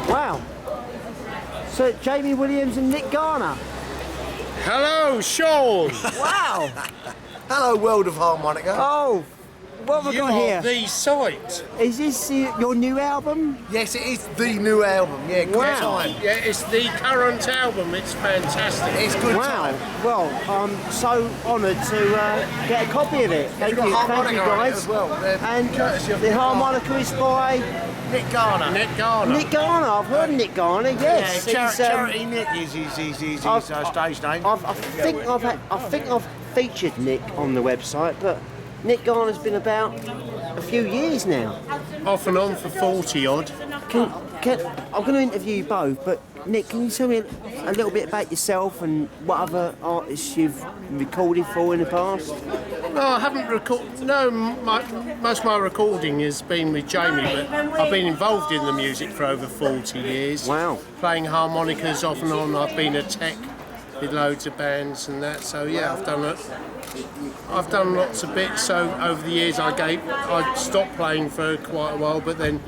Wow. So Jamie Williams and Nick Garner. Hello, Sean. Wow. Hello, world of harmonica. Oh, what have we got here? The site. Is this your new album? Yes, it is the new album. Yeah, good Wow. time. Yeah, it's the current album. It's fantastic. It's good Wow. time. Well, I'm so honoured to get a copy of it. Thank you harmonica on it guys. as well. And Courtesy of the Nick harmonica is by Nick Garner. Nick Garner. Nick Garner. I've heard Nick Garner. Yes. Yeah, It's, Charity Nick is his stage name. I think I've featured Nick on the website, but Nick Garner's been about a few years now. Off and on for 40 odd. I'm going to interview you both, but Nick, can you tell me a little bit about yourself and what other artists you've recorded for in the past? No, I haven't recorded. No, most of my recording has been with Jamie, but I've been involved in the music for over 40 years. Wow. Playing harmonicas off and on. I've been a tech with loads of bands and that. So yeah, I've done lots of bits. So over the years, I stopped playing for quite a while, but then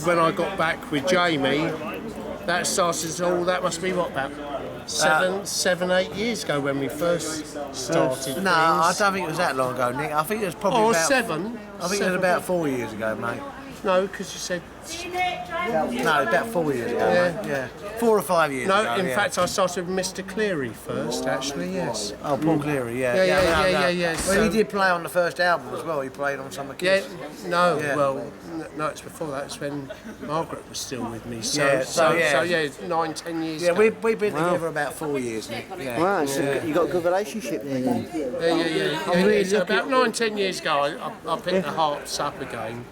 when I got back with Jamie, that started all. That must be what, about 8 years ago when we first started. No, I don't think it was that long ago, Nick. I think it was probably about 7. I think it was about 4 years ago, mate. No, because you said No, about 4 years ago, mate. Yeah, 4 or 5 years ago. no. In fact, I started with Mr. Cleary first, actually. Yes. Oh, Paul Cleary, yeah. Yeah. Well, So- he did play on the first album as well. He played on some of the Yeah. Kiss. No. Yeah. Well, no. It's before that. It's when Margaret was still with me. So, Yeah, so, so, yeah. so yeah, 9-10 years. Yeah, ago. we've been together about 4 years, Nick. Yeah. Wow, so you got a good relationship there then. Yeah. I'm really So looking- about 9-10 years ago, I picked the harps up again.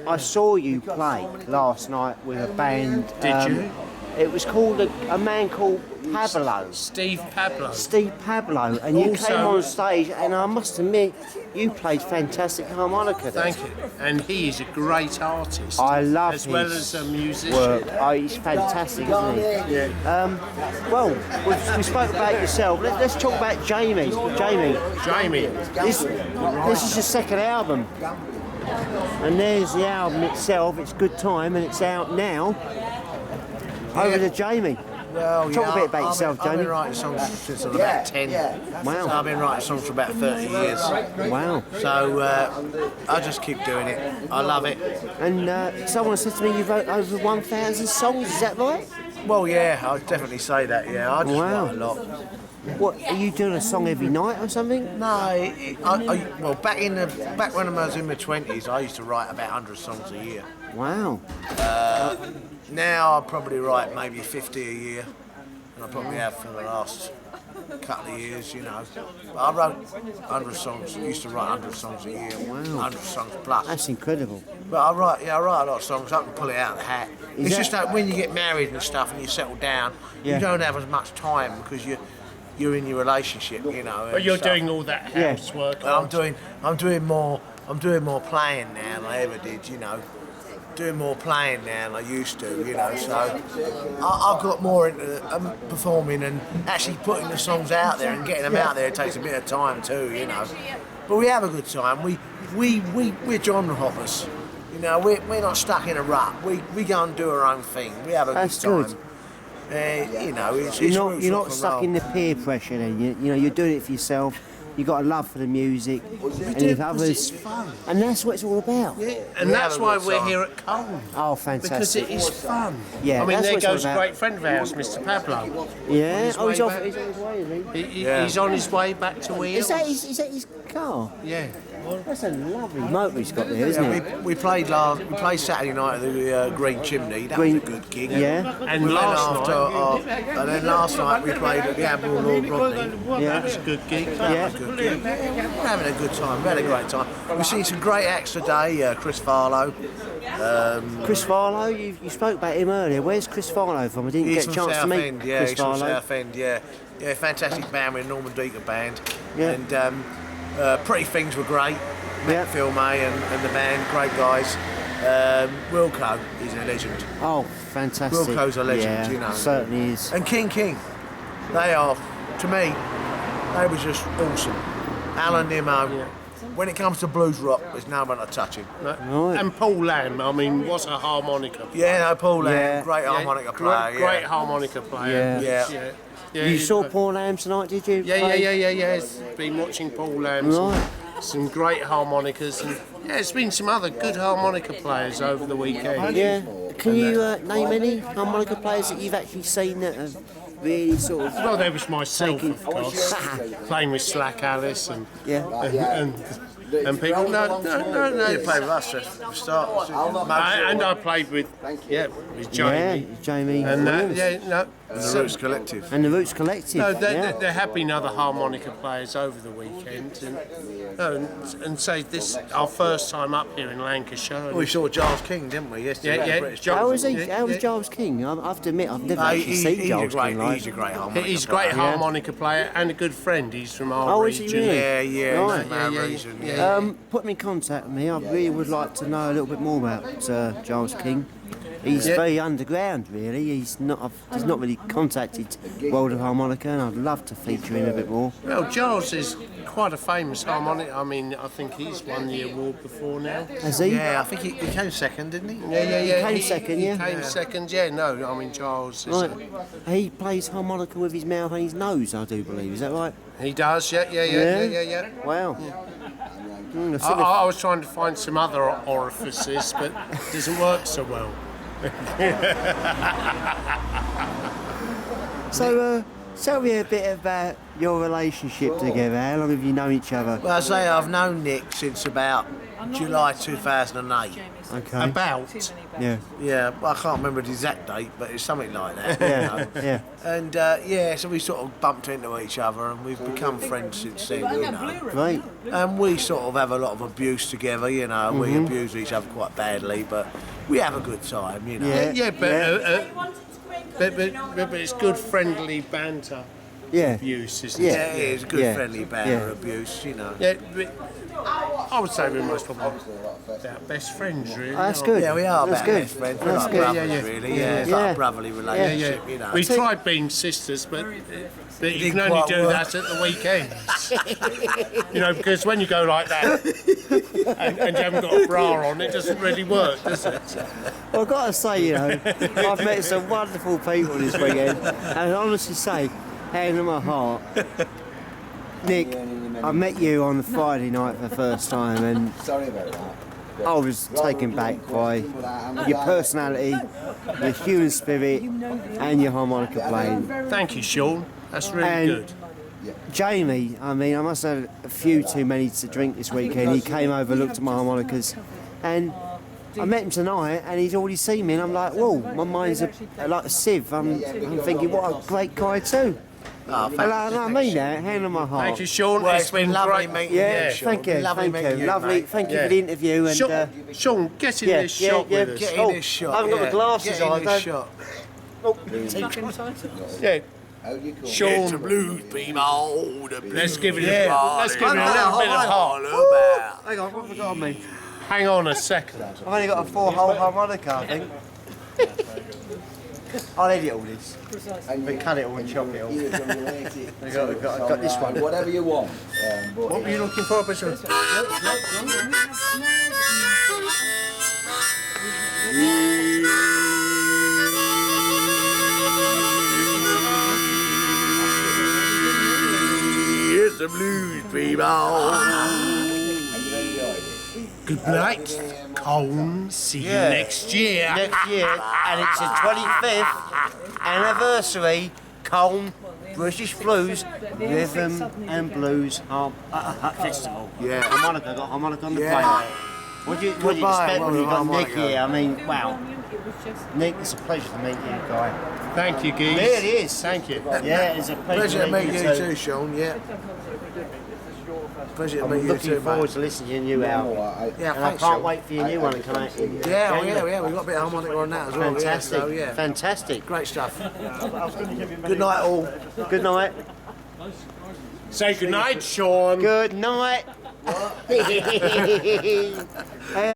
I saw you play last night with a band. Did you? It was called a man called Pablo. Steve Pablo. Steve Pablo, and you Also- came on stage, and I must admit, you played fantastic harmonica there. Thank you. And he is a great artist. I love as well his as a musician. work. Oh, he's fantastic, isn't he? Yeah. Well, we spoke about yourself. Let's talk about Jamie. Jamie. This is your second album, and there's the album itself. It's Good Time, and it's out now. Over to Jamie. Well, Talk a bit about yourself, I've been Jamie. writing songs since I was about 10. Wow. So I've been writing songs for about 30 years. Wow. So I just keep doing it. I love it. And someone said to me you wrote over 1,000 songs. Is that right? Well, yeah, I'd definitely say that, yeah. I just Wow. write a lot. What, are you doing a song every night or something? No, well, back when I was in my 20s, I used to write about 100 songs a year. Wow. Now I probably write maybe 50 a year, and I probably have for the last couple of years, you know. But I wrote 100 songs, used to write 100 songs a year, 100 songs plus. That's incredible. But I write a lot of songs. I can pull it out of the hat. Is It's that- just that when you get married and stuff and you settle down, Yeah. you don't have as much time because you're in your relationship, you know. But you're and stuff. doing all that Yeah. housework. But I'm doing more playing now than I ever did, you know. Doing more playing now than I used to, you know. So I've got more into performing and actually putting the songs out there and getting them out there. It takes a bit of time too, you know. But we have a good time. We're genre hoppers. You know, we're not stuck in a rut. We go and do our own thing. We have a That's good good. time. You know, it's You're roots not rock and stuck roll. in the peer pressure then. You know, you're doing it for yourself. You've got a love for the music, and do if because others, it's fun. and that's what it's all about. And We that's have a why good we're time. here at Colne. Oh, Because fantastic! it is fun. Yeah, I mean, that's there what it's all goes a about. great friend of ours, Mr. Pablo. Yeah. his Oh, he's way off. back. He's on his way, isn't he? Yeah. He's on his way back to Wales. Is that his car? Yeah. That's a lovely motor he's got there, isn't it? We played Saturday night at the Green Chimney. That was a good gig. Yeah. And We went last night, and then last night we played at the Admiral Lord Rodney. Yeah. that was a good gig. Yeah. Good gig. We're having a good time. We had a great time. We've seen some great acts today. Chris Farlow. Chris Farlow, you spoke about him earlier. Where's Chris Farlow from? I didn't He's get a from chance to meet Southend. Yeah, Chris he's from Farlow. Southend. Yeah, fantastic band with Norman Deaker band. Yeah. And Pretty Things were great. Matt Yeah. Phil May and the band, great guys. Wilco is a legend. Oh, fantastic! Wilco's a legend, yeah, you know. certainly is. And King. They are, to me, They were just awesome. Alan Nimmo. When it comes to blues rock, there's no one to touch him. Right. And Paul Lamb, I mean, what's a harmonica player? Yeah, no, Paul Lamb, Yeah. great harmonica player. Great harmonica player. Yeah. You saw Paul Lamb tonight, did you? Yeah. Been watching Paul Lamb. Right. Some great harmonicas, and there's been some other good harmonica players over the weekend. Yeah. Can you name any harmonica players that you've actually seen that have really sort of... Well, there was myself, of course, playing with Slack Alice and Yeah. and people. No. You played with us for starters. And I played with Jamie. Yeah, Jamie. And And the Roots Collective. And the Roots Collective. No, yeah. there have been other harmonica players over the weekend, and say this our first time up here in Lancashire. We saw Giles King, didn't we? Yesterday. Yeah. British Giles- How was he? Yeah, How was yeah. Giles King? I have to admit, I've never No, actually seen he's Giles King. He's a great harmonica He's a great player. harmonica player and a good friend. He's from our Oh, is he region. really? Yeah, Right. he's from our Yeah. region. Put him in contact with me. I really would like to know a little bit more about Giles King. He's very underground, really. He's not really contacted World of Harmonica, and I'd love to feature him a bit more. Well, Giles is quite a famous harmonica. I mean, I think he's won the award before now. Has he? Yeah, I think he came second, didn't he? Yeah. came second, He yeah? came second, yeah. No, I mean, Giles is Right. He plays harmonica with his mouth and his nose, I do believe. Is that right? he does, yeah. Wow. I was trying to find some other orifices, but it doesn't work so well. So, tell me a bit about your relationship together. How long have you known each other? Well, I say I've known Nick since about July 2008. Okay. About. Yeah. Yeah, well, I can't remember the exact date, but it's something like that. Yeah. Yeah. And so we sort of bumped into each other, and we've become friends since then. You know, Great. and we sort of have a lot of abuse together. You know, we abuse each other quite badly, but we have a good time. You know. Yeah. But it's good friendly banter Yeah. abuse, isn't Yeah, it? it is good Yeah. friendly banter Yeah. abuse. You know. Yeah, but I would say we're most probably about best friends, really. That's good. Yeah, we are That's about good. best friends. We're That's like good. brothers, Yeah. really. Yeah, it's Yeah. like a brotherly Yeah, relationship. You know. We tried being sisters, but you didn't can only quite do work. that at the weekends. You know, because when you go like that and you haven't got a bra on, it doesn't really work, does it? Well, I've got to say, you know, I've met some wonderful people this weekend, and I honestly say, hand on my heart, Nick, I met you on the Friday night for the first time, and Sorry about that. I was taken back by your personality, your human spirit, and your harmonica playing. Thank you, Sean. That's really And- good. Jamie, I mean, I must have had a few too many to drink this weekend. He came over, looked at my harmonicas, and I met him tonight, and he's already seen me, and I'm like, whoa, my mind's like a sieve. I'm thinking, what a great guy too. Oh, And I mean that, hand on my heart. Thank you, Sean. Well, it's been lovely great. meeting Yeah, you, Sean. thank you, Lovely thank meeting you, you, lovely. mate. Thank you Yeah. for the interview, and Sean, get in yeah, this yeah, shot yeah. with us. Get Oh, in this shot. I haven't got the glasses Get in on, this don't- shot. Yeah, How do you call Sean. The blues, people. The blues. Let's give it Yeah. a little bit of heart. hang on, what have I got on me? Hang on a second. I've only got a 4-hole harmonica, I think. I'll edit all this. We cut it all and chop it all. Years unrelated. I've got this one. Whatever you want. But What were you looking for, Bishop? It's the blues, people. Good night, Colin. See you Yeah. next year. Next year, and it's the 25th anniversary Colne British Blues Rhythm and Blues Festival. Yeah. Harmonica, got harmonica on the Yeah. plate. What do you Goodbye, expect when you got Nick harmonica. here? I mean, wow. Nick, it's a pleasure to meet you, guy. Thank you, Geese. Yeah, it is. Thank you. Yeah, it's a pleasure, Pleasure to meet you too. too, Sean. Yeah. Pleasure to meet I'm you looking too, forward mate. to listening to your new album. Yeah, And I thanks, can't Sean. wait for your new one to come out in Yeah, January. yeah. We've got a bit of harmonica on that as well. Fantastic, Yeah, so, yeah. fantastic. Great stuff. Good night, all. Good night. Say good night, Sean. Good night.